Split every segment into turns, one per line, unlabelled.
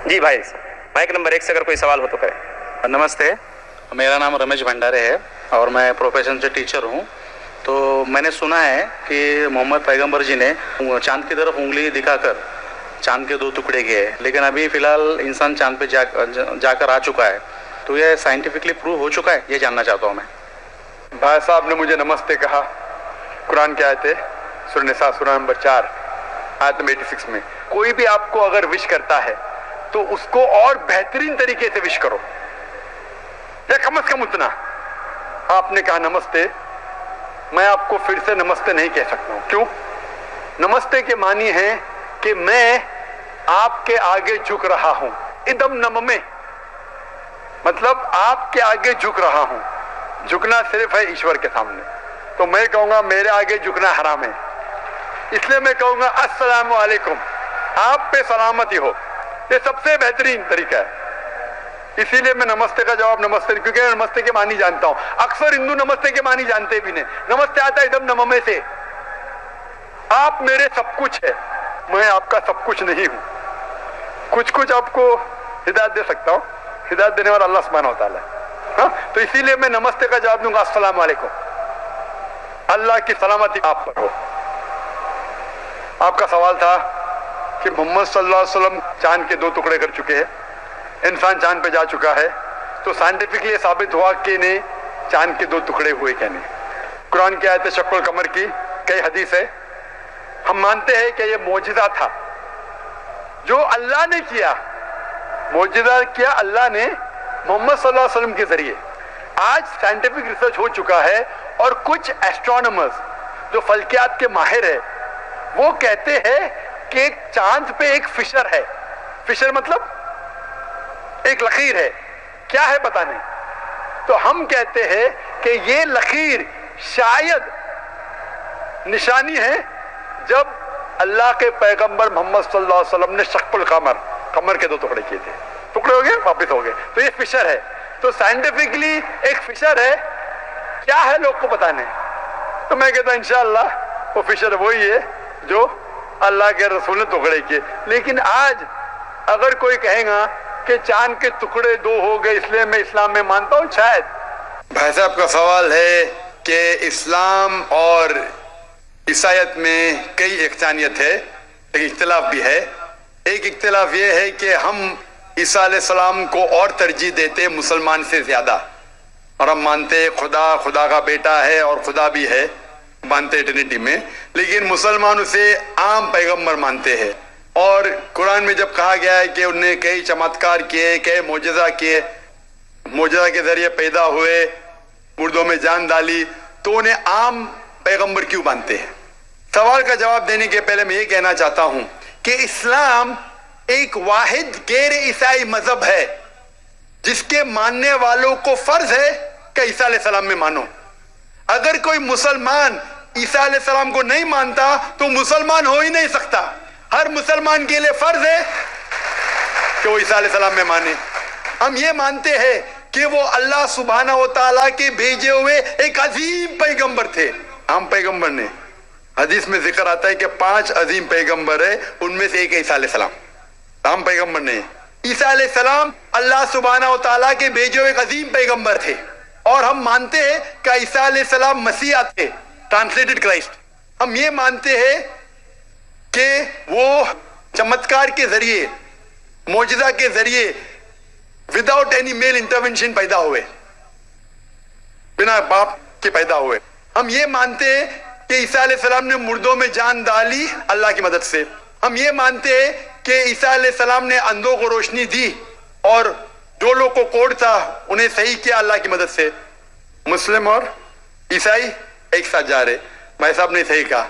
جی بھائی، mic number 1 سے اگر کوئی سوال ہو تو کریں۔
نمستے، میرا نام رمیش بھنڈارے ہے اور میں پروفیشن سے ٹیچر ہوں۔ تو میں نے سنا ہے کہ محمد پیغمبر جی نے چاند کی طرف انگلی دکھا کر چاند کے 2 ٹکڑے کیے، لیکن ابھی فی الحال انسان چاند پہ جا کر آ چکا ہے، تو یہ سائنٹیفکلی پروو ہو چکا ہے؟ یہ جاننا چاہتا ہوں میں۔
بھائی صاحب نے مجھے نمستے کہا، قرآن کی آیت ہے سورہ نساء سورہ نمبر 4 آیت نمبر 86 میں، کوئی بھی آپ کو اگر وش کرتا ہے تو اس کو اور بہترین طریقے سے وش کرو، یا کم از کم اتنا۔ آپ نے کہا نمستے، میں آپ کو پھر سے نمستے نہیں کہہ سکتا ہوں۔ کیوں؟ نمستے کے معنی ہے کہ میں آپ کے آگے جھک رہا ہوں، ادم نم میں، مطلب آپ کے آگے جھک رہا ہوں۔ جھکنا صرف ہے ایشور کے سامنے، تو میں کہوں گا میرے آگے جھکنا حرام ہے، اس لیے میں کہوں گا السلام علیکم، آپ پہ سلامتی ہو۔ یہ سب سے بہترین طریقہ ہے، اسی لیے میں نمستے کا جواب نمستے، کیونکہ میں نمستے کے معنی جانتا ہوں۔ اکثر ہندو نمستے کے معنی جانتے بھی نہیں۔ نمستے آتا ہے ادم نم میں سے، آپ میرے سب کچھ ہے، میں آپ کا سب کچھ نہیں ہوں، کچھ آپ کو ہدایت دے سکتا ہوں، ہدایت دینے والا اللہ سبحانہ و تعالیٰ ہے۔ ہاں، تو اسی لیے میں نمستے کا جواب دوں گا السلام علیکم، اللہ کی سلامتی آپ پر ہو۔ آپ کا سوال تھا کہ محمد صلی اللہ علیہ وسلم چاند کے 2 ٹکڑے کر چکے ہیں، انسان چاند پہ جا چکا ہے، تو سائنٹیفکلی یہ ثابت ہوا کہ نہیں چاند کے 2 ٹکڑے ہوئے کہ نہیں۔ قرآن کی آیت شق القمر کی کئی حدیث ہے، ہم مانتے ہیں کہ یہ معجزہ تھا جو اللہ نے کیا، معجزہ کیا اللہ نے محمد صلی اللہ علیہ وسلم کے ذریعے۔ آج سائنٹیفک ریسرچ ہو چکا ہے اور کچھ ایسٹرونامرز جو فلکیات کے ماہر ہیں وہ کہتے ہیں کہ چاند پہ ایک فشر ہے، فشر مطلب ایک لکیر ہے، کیا ہے پتہ نہیں۔ تو ہم کہتے ہیں کہ یہ لکیر شاید نشانی ہے جب اللہ کے پیغمبر محمد صلی اللہ علیہ وسلم نے شق القمر، قمر کے 2 ٹکڑے کیے تھے، ٹکڑے ہو گئے واپس ہو گئے، تو یہ فشر ہے۔ تو سائنٹیفکلی ایک فشر ہے، کیا ہے لوگ کو پتہ نہیں۔ تو میں کہتا ہوں انشاءاللہ وہ فشر وہی ہے جو اللہ کے رسول نے ٹکڑے کیے۔ لیکن آج اگر کوئی کہے گا کہ چاند کے ٹکڑے 2 ہو گئے اس لیے میں اسلام میں مانتا ہوں، شاید۔ بھائی صاحب کا سوال ہے کہ اسلام اور عیسائیت میں کئی یکسانیت ہے، ایک اختلاف بھی ہے۔ ایک اختلاف یہ ہے کہ ہم عیسیٰ علیہ السلام کو اور ترجیح دیتے مسلمان سے زیادہ، اور ہم مانتے خدا کا بیٹا ہے اور خدا بھی ہے، مانتے ٹرینٹی میں، لیکن مسلمان اسے عام پیغمبر مانتے ہیں۔ اور قرآن میں جب کہا گیا ہے کہ انہوں نے کئی چمتکار کیے، کئی معجزہ کیے، معجزہ کے ذریعے پیدا ہوئے، مردوں میں جان ڈالی، تو انہیں عام پیغمبر کیوں مانتے ہیں؟ سوال کا جواب دینے کے پہلے میں یہ کہنا چاہتا ہوں کہ اسلام ایک واحد غیر عیسائی مذہب ہے جس کے ماننے والوں کو فرض ہے کہ عیسیٰ علیہ السلام میں مانو۔ اگر کوئی مسلمان عیسیٰ علیہ السلام کو نہیں مانتا تو مسلمان ہو ہی نہیں سکتا۔ ہر مسلمان کے لیے فرض ہے کہ وہ عیسیٰ علیہ السلام میں مانے۔ ہم یہ مانتے ہیں کہ وہ اللہ سبحانہ و تعالیٰ کے بھیجے ہوئے ایک عظیم پیغمبر تھے۔ عام پیغمبر نے، حدیث میں ذکر آتا ہے کہ 5 عظیم پیغمبر ہیں، ان میں سے ایک ہے عیسیٰ علیہ السلام، عام پیغمبر نہیں۔ عیسیٰ علیہ السلام اللہ سبحانہ و تعالیٰ کے بھیجے ہوئے ایک عظیم پیغمبر تھے، اور ہم مانتے ہیں کہ عیسیٰ علیہ السلام مسیح تھے، ٹرانسلیٹڈ کرائسٹ۔ ہم یہ مانتے ہیں کہ وہ چمتکار کے ذریعے، معجزہ کے ذریعے، وداؤٹ اینی میل انٹرونشن پیدا ہوئے، بنا باپ کے پیدا ہوئے۔ ہم یہ مانتے ہیں کہ عیسیٰ علیہ السلام نے مردوں میں جان ڈالی اللہ کی مدد سے۔ ہم یہ مانتے ہیں کہ عیسیٰ علیہ السلام نے اندھوں کو روشنی دی اور جو لوگ کو کوڑ تھا انہیں صحیح کیا اللہ کی مدد سے۔ مسلم اور عیسائی ایک ساتھ جا رہے، بھائی صاحب نے صحیح کہا۔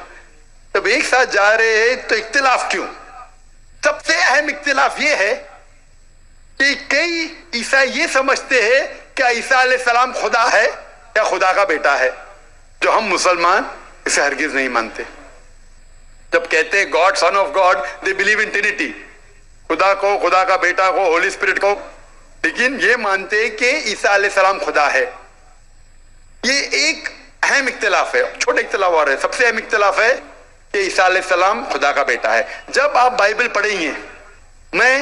جب ایک ساتھ جا رہے ہیں تو اختلاف کیوں؟ سب سے اہم اختلاف یہ ہے کہ کئی عیسائی یہ سمجھتے ہیں کہ عیسیٰ علیہ السلام خدا ہے یا خدا کا بیٹا ہے، جو ہم مسلمان اسے ہرگز نہیں مانتے۔ جب کہتے ہیں God, son of God, they believe in Trinity, خدا کو، خدا کا بیٹا کو، ہولی اسپرٹ کو، لیکن یہ مانتے ہیں کہ عیسیٰ علیہ السلام خدا ہے۔ یہ ایک اہم اختلاف ہے، چھوٹے اختلاف اور ہے، سب سے اہم اختلاف ہے کہ عیسیٰ علیہ السلام خدا کا بیٹا ہے۔ جب آپ بائبل پڑھیں گے، میں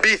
20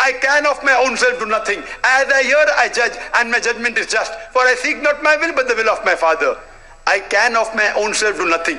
I can of my own self do nothing, as I hear I judge and my judgment is just, for I seek not my will but the will of my Father। I can of my own self do nothing,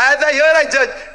As I hear I judge,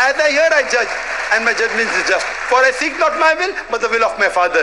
As I hear I judge and my judgment is just, for I seek not my will but the will of my Father।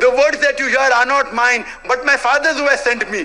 The words that you hear are not mine but my Father's who has sent me।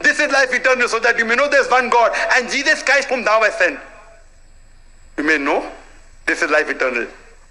This is life eternal so that you may know there is one God and Jesus Christ whom thou hast sent। You may know this is life eternal।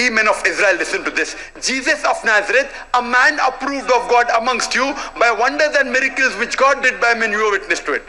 Ye men of Israel, listen to this. Jesus of Nazareth, a man approved of God amongst you by wonders and miracles which God did by men, you are witness to it।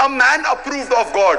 a man approved of God,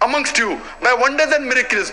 amongst you by wonders and miracles,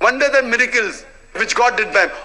wonders and miracles which God did by him,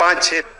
5-6।